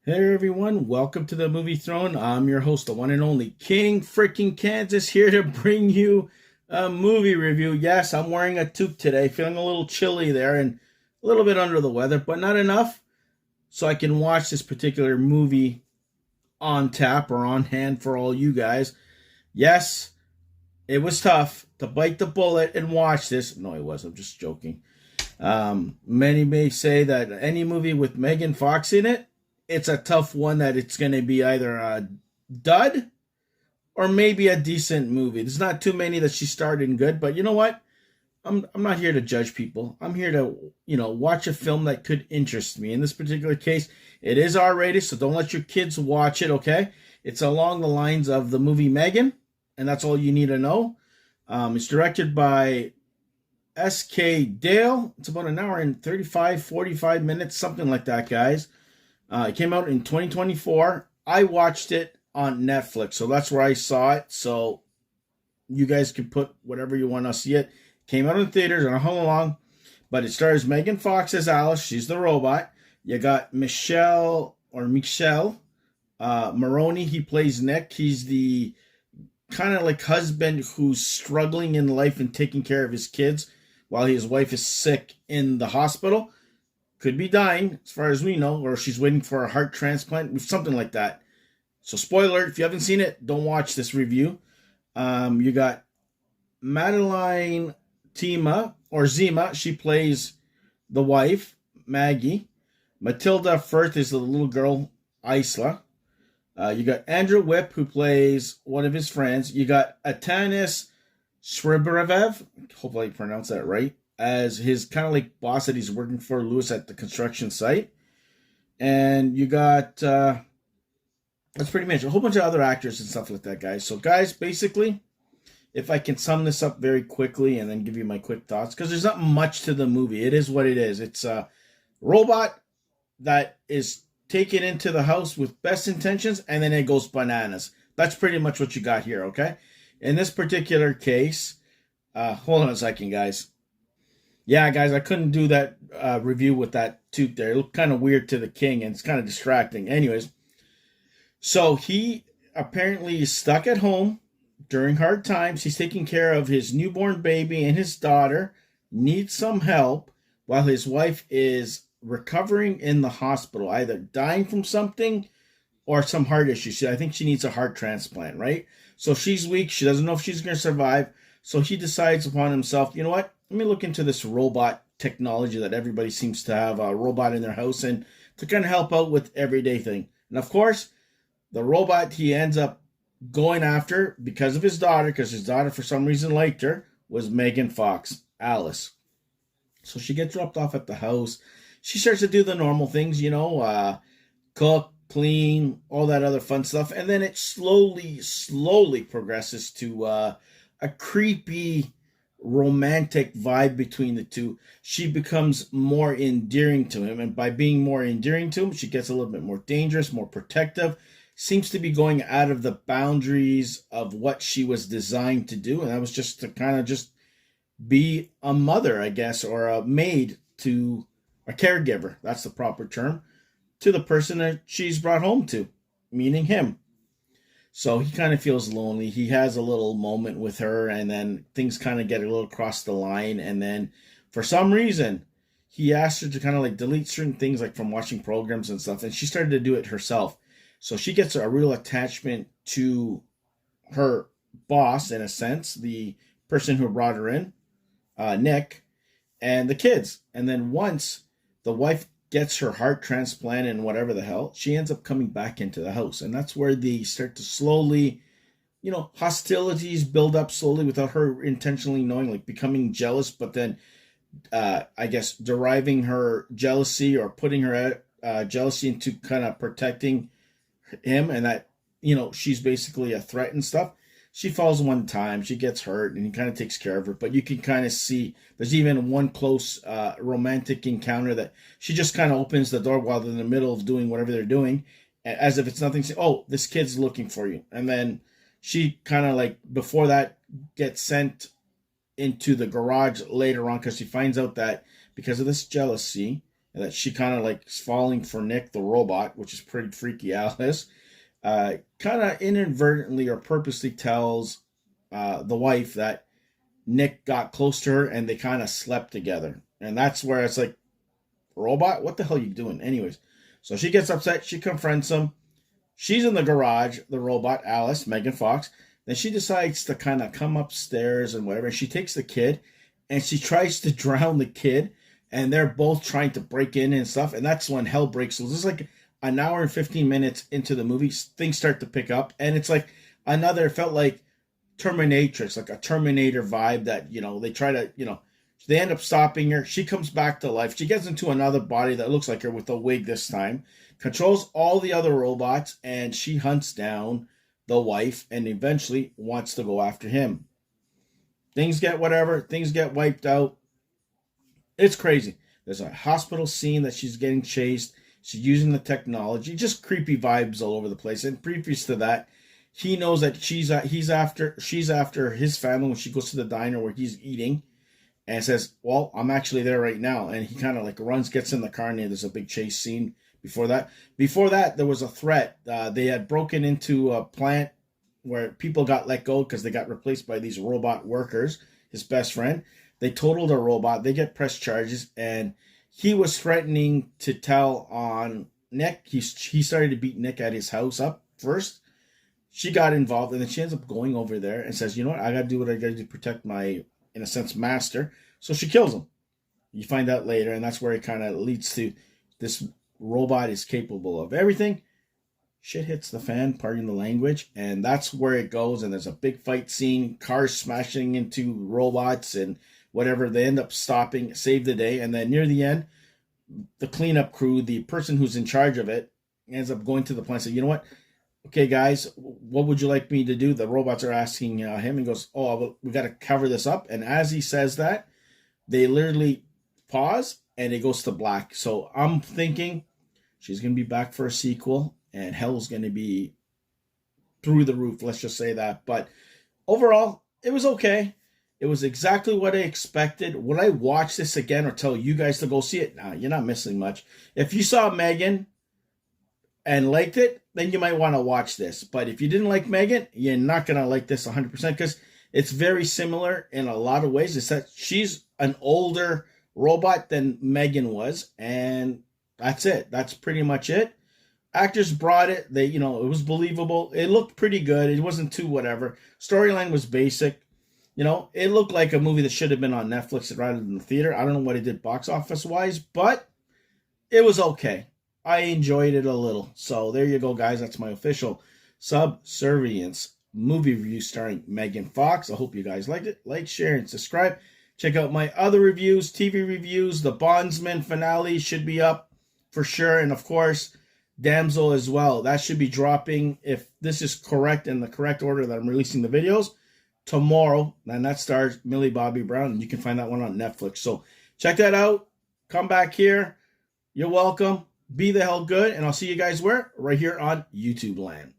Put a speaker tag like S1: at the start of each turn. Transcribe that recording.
S1: Hey everyone, welcome to the Movie Throne. I'm your host, the one and only King freaking Kansas, here to bring you a movie review. Yes, I'm wearing a toque today, feeling a little chilly there and a little bit under the weather, but not enough so I can watch this particular movie on tap or on hand for all you guys. Yes, it was tough to bite the bullet and watch this. No, it was. I'm just joking. Many may say that any movie with Megan Fox in it, it's a tough one that it's going to be either a dud or maybe a decent movie. There's not too many that she starred in good, but you know what? I'm not here to judge people. I'm here to, watch a film that could interest me. In this particular case, it is R-rated, so don't let your kids watch it, okay? It's along the lines of the movie Megan, and that's all you need to know. It's directed by S.K. Dale. It's about an hour and 45 minutes, something like that, guys. It came out in 2024. I watched it on Netflix, so that's where I saw it. So you guys can put whatever you want to see it. Came out in theaters and I hung along. But it stars Megan Fox as Alice. She's the robot. You got Michelle Morrone. He plays Nick. He's the kind of like husband who's struggling in life and taking care of his kids while his wife is sick in the hospital. Could be dying, as far as we know, or she's waiting for a heart transplant, something like that. So, spoiler, if you haven't seen it, don't watch this review. You got Madeline Zima. She plays the wife, Maggie. Matilda Firth is the little girl, Isla. You got Andrew Whipp, who plays one of his friends. You got Atanas Shribravev, hopefully I pronounced that right, as his kind of like boss that he's working for, Lewis, at the construction site. And you got, that's pretty much a whole bunch of other actors and stuff like that, guys. So, guys, basically, if I can sum this up very quickly and then give you my quick thoughts, because there's not much to the movie. It is what it is. It's a robot that is taken into the house with best intentions, and then it goes bananas. That's pretty much what you got here, okay? In this particular case, hold on a second, guys. Yeah, guys, I couldn't do that review with that toque there. It looked kind of weird to the king, and it's kind of distracting. Anyways, so he apparently is stuck at home during hard times. He's taking care of his newborn baby and his daughter, needs some help, while his wife is recovering in the hospital, either dying from something or some heart issues. I think she needs a heart transplant, right? So she's weak. She doesn't know if she's going to survive. So he decides upon himself, you know what? Let me look into this robot technology that everybody seems to have a robot in their house and to kind of help out with everyday thing. And of course, the robot he ends up going after because of his daughter, because his daughter for some reason liked her, was Megan Fox, Alice. So she gets dropped off at the house. She starts to do the normal things, cook, clean, all that other fun stuff. And then it slowly progresses to a creepy romantic vibe between the two. She becomes more endearing to him, and by being more endearing to him, she gets a little bit more dangerous, more protective, seems to be going out of the boundaries of what she was designed to do, and that was just to kind of just be a mother, I guess, or a maid, to a caregiver, that's the proper term, to the person that she's brought home to, meaning him. So he kind of feels lonely. He has a little moment with her, and then things kind of get a little across the line. And then for some reason, he asked her to kind of like delete certain things, like from watching programs and stuff. And she started to do it herself. So she gets a real attachment to her boss, in a sense, the person who brought her in, Nick, and the kids. And then once the wife gets her heart transplant and whatever the hell, she ends up coming back into the house. And that's where they start to slowly, hostilities build up slowly without her intentionally knowing, like becoming jealous, but then, I guess, deriving her jealousy or putting her jealousy into kind of protecting him, and that, she's basically a threat and stuff. She falls one time, she gets hurt, and he kind of takes care of her. But you can kind of see there's even one close romantic encounter that she just kind of opens the door while they're in the middle of doing whatever they're doing, as if it's nothing. Oh, this kid's looking for you. And then she kind of like, before that, gets sent into the garage later on because she finds out that because of this jealousy and that she kind of like is falling for Nick the robot, which is pretty freaky. Alice kind of inadvertently or purposely tells the wife that Nick got close to her and they kind of slept together. And that's where it's like, robot, what the hell are you doing? Anyways, so she gets upset. She confronts him. She's in the garage, the robot, Alice, Megan Fox. Then she decides to kind of come upstairs and whatever. She takes the kid and she tries to drown the kid. And they're both trying to break in and stuff. And that's when hell breaks loose. This is like an hour and 15 minutes into the movie. Things start to pick up. And it's like it felt like Terminatrix, like a Terminator vibe that, they try to, they end up stopping her. She comes back to life. She gets into another body that looks like her with a wig this time. Controls all the other robots. And she hunts down the wife and eventually wants to go after him. Things get whatever. Things get wiped out. It's crazy. There's a hospital scene that she's getting chased. She's using the technology. Just creepy vibes all over the place. And previous to that, he knows that she's after his family when she goes to the diner where he's eating, and says, "Well, I'm actually there right now." And he kind of like runs, gets in the car, and there's a big chase scene. Before that, there was a threat. They had broken into a plant where people got let go because they got replaced by these robot workers. His best friend. They totaled a robot. They get press charges, and he was threatening to tell on Nick. He started to beat Nick at his house up first. She got involved, and then she ends up going over there and says, "You know what? I got to do what I got to do to protect my, in a sense, master." So she kills him. You find out later, and that's where it kind of leads to this robot is capable of everything. Shit hits the fan, pardon the language, and that's where it goes. And there's a big fight scene, cars smashing into robots and whatever. They end up stopping, save the day, and then near the end, the cleanup crew, the person who's in charge of it, ends up going to the plant and say, "You know what? Okay, guys, what would you like me to do?" The robots are asking him, and goes, "Oh, we got to cover this up." And as he says that, they literally pause, and it goes to black. So I'm thinking she's going to be back for a sequel, and hell's going to be through the roof. Let's just say that. But overall, it was okay. It was exactly what I expected. Would I watch this again or tell you guys to go see it? Nah, you're not missing much. If you saw Megan and liked it, then you might want to watch this. But if you didn't like Megan, you're not going to like this 100% because it's very similar in a lot of ways. It's that she's an older robot than Megan was, and that's it. That's pretty much it. Actors brought it. They, it was believable. It looked pretty good. It wasn't too whatever. Storyline was basic. It looked like a movie that should have been on Netflix rather than the theater. I don't know what it did box office wise, but it was okay. I enjoyed it a little. So there you go, guys. That's my official Subservience movie review starring Megan Fox. I hope you guys liked it. Like, share, and subscribe. Check out my other reviews, TV reviews. The Bondsman finale should be up for sure. And of course, Damsel as well. That should be dropping, if this is correct in the correct order that I'm releasing the videos, tomorrow. And that stars Millie Bobby Brown. And you can find that one on Netflix. So check that out. Come back here. You're welcome. Be the hell good. And I'll see you guys where? Right here on YouTube land.